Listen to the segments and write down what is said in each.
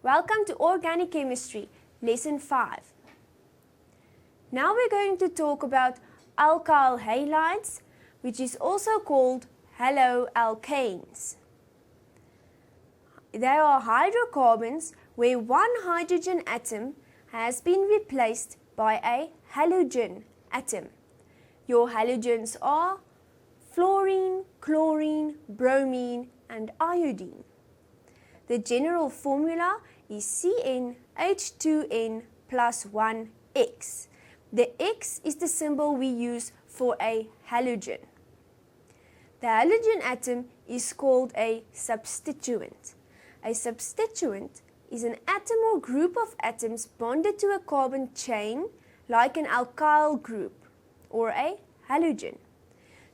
Welcome to Organic Chemistry, Lesson 5. Now we're going to talk about alkyl halides, which is also called haloalkanes. They are hydrocarbons where one hydrogen atom has been replaced by a halogen atom. Your halogens are fluorine, chlorine, bromine and iodine. The general formula is CnH2n plus 1x. The X is the symbol we use for a halogen. The halogen atom is called a substituent. A substituent is an atom or group of atoms bonded to a carbon chain like an alkyl group or a halogen.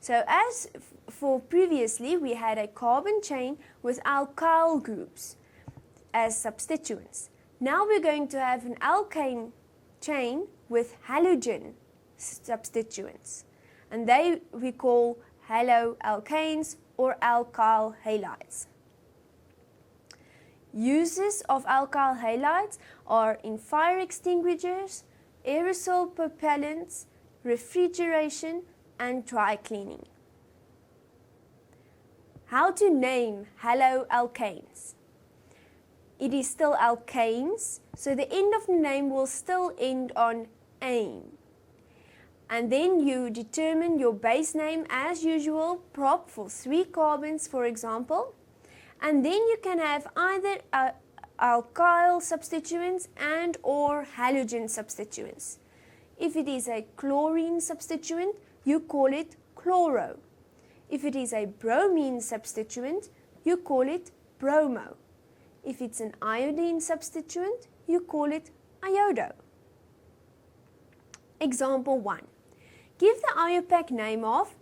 So as for previously, we had a carbon chain with alkyl groups as substituents. Now we're going to have an alkane chain with halogen substituents, and they we call haloalkanes or alkyl halides. Uses of alkyl halides are in fire extinguishers, aerosol propellants, refrigeration and dry cleaning. How to name haloalkanes? It is still alkanes, so the end of the name will still end on -ane. And then you determine your base name as usual, prop for 3 carbons for example, and then you can have either alkyl substituents and or halogen substituents. If it is a chlorine substituent, you call it chloro. If it is a bromine substituent, you call it bromo. If it's an iodine substituent, you call it iodo. Example 1. Give the IUPAC name of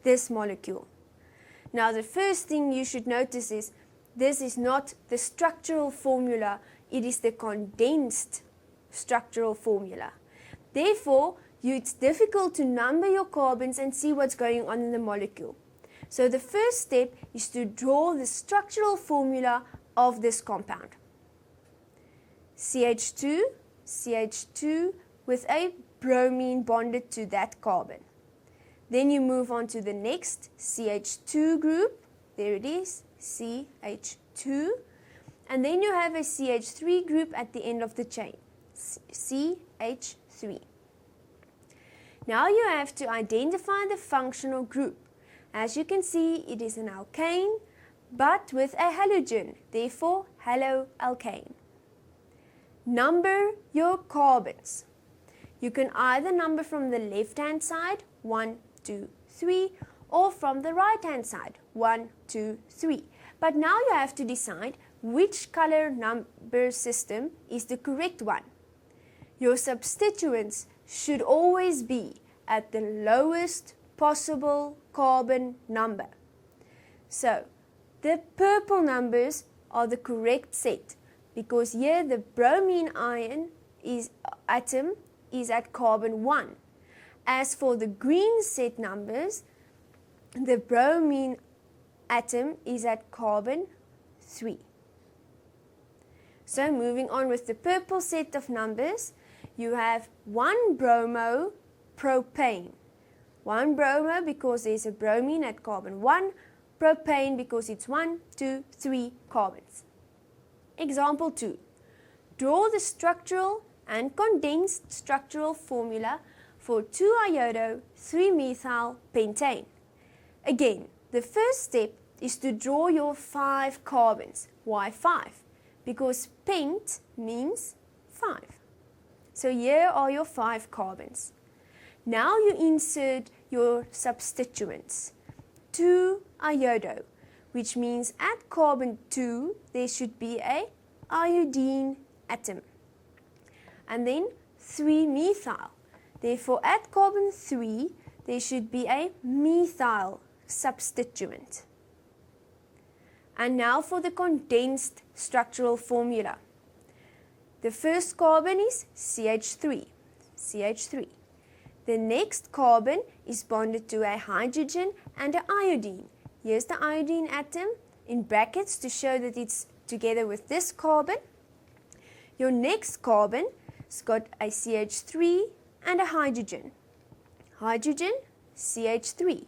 this molecule. Now the first thing you should notice is this is not the structural formula, it is the condensed structural formula. Therefore, it's difficult to number your carbons and see what's going on in the molecule. So the first step is to draw the structural formula of this compound. CH2, CH2 with a bromine bonded to that carbon. Then you move on to the next CH2 group. There it is, CH2. And then you have a CH3 group at the end of the chain, CH3. Now you have to identify the functional group. As you can see, it is an alkane, but with a halogen, therefore haloalkane. Number your carbons. You can either number from the left-hand side, 1, 2, 3, or from the right-hand side, 1, 2, 3. But now you have to decide which color number system is the correct one. Your substituents should always be at the lowest possible carbon number. So, the purple numbers are the correct set because here the bromine atom is at carbon 1. As for the green set numbers, the bromine atom is at carbon 3. So moving on with the purple set of numbers, you have 1 bromo propane. 1 bromo because there's a bromine at carbon 1, propane because it's 1, 2, 3 carbons. Example 2. Draw the structural and condensed structural formula for 2-iodo 3-methyl pentane. Again, the first step is to draw your 5 carbons. Why 5? Because pent means 5. So here are your 5 carbons. Now you insert your substituents. 2-iodo, which means at carbon 2 there should be a iodine atom. And then 3-methyl. Therefore at carbon 3 there should be a methyl substituent. And now for the condensed structural formula. The first carbon is CH3. The next carbon is bonded to a hydrogen and an iodine. Here's the iodine atom in brackets to show that it's together with this carbon. Your next carbon has got a CH3 and a hydrogen. Hydrogen, CH3.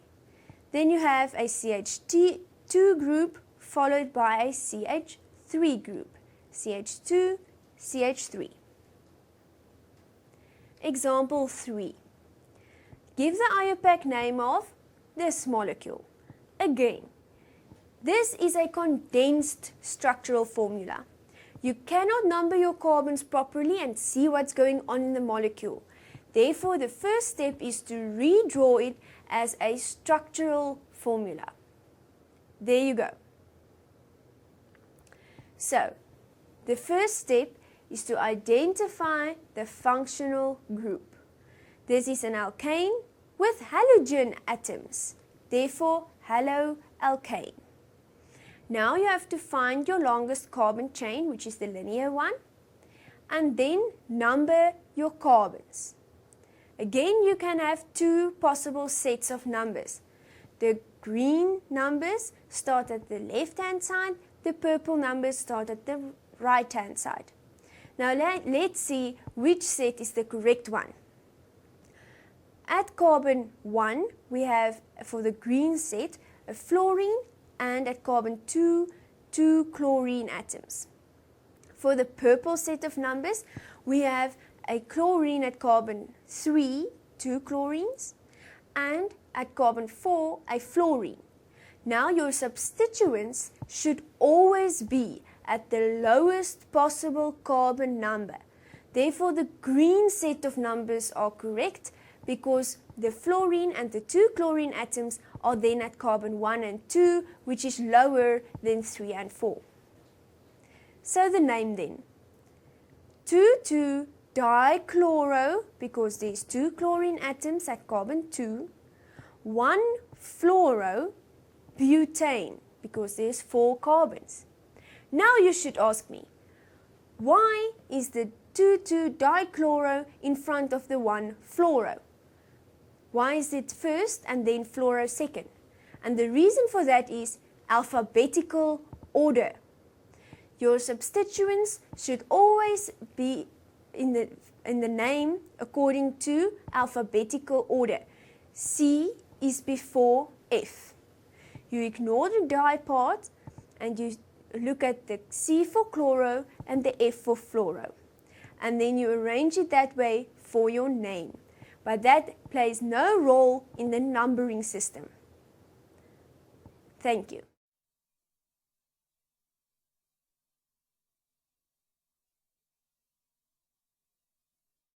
Then you have a CH2 group followed by a CH3 group. CH2, CH3. Example 3. Give the IUPAC name of this molecule. Again, this is a condensed structural formula. You cannot number your carbons properly and see what's going on in the molecule. Therefore, the first step is to redraw it as a structural formula. There you go. So, the first step is to identify the functional group. This is an alkane with halogen atoms. Therefore, haloalkane. Now you have to find your longest carbon chain, which is the linear one, and then number your carbons. Again, you can have two possible sets of numbers. The green numbers start at the left-hand side, the purple numbers start at the right-hand side. Now let's see which set is the correct one. At carbon 1, we have, for the green set, a fluorine, and at carbon 2, 2 chlorine atoms. For the purple set of numbers, we have a chlorine at carbon 3, 2 chlorines, and at carbon 4, a fluorine. Now your substituents should always be at the lowest possible carbon number. Therefore, the green set of numbers are correct because the fluorine and the 2 chlorine atoms are then at carbon 1 and 2, which is lower than 3 and 4. So the name then, 2,2-dichloro, because there's 2 chlorine atoms at carbon 2, 1,fluoro-butane, because there's 4 carbons. Now you should ask me, why is the 2,2-dichloro in front of the 1,fluoro? Why is it first and then fluoro second? And the reason for that is alphabetical order. Your substituents should always be in the name according to alphabetical order. C is before F. You ignore the di part and you look at the C for chloro and the F for fluoro. And then you arrange it that way for your name. But that plays no role in the numbering system. Thank you.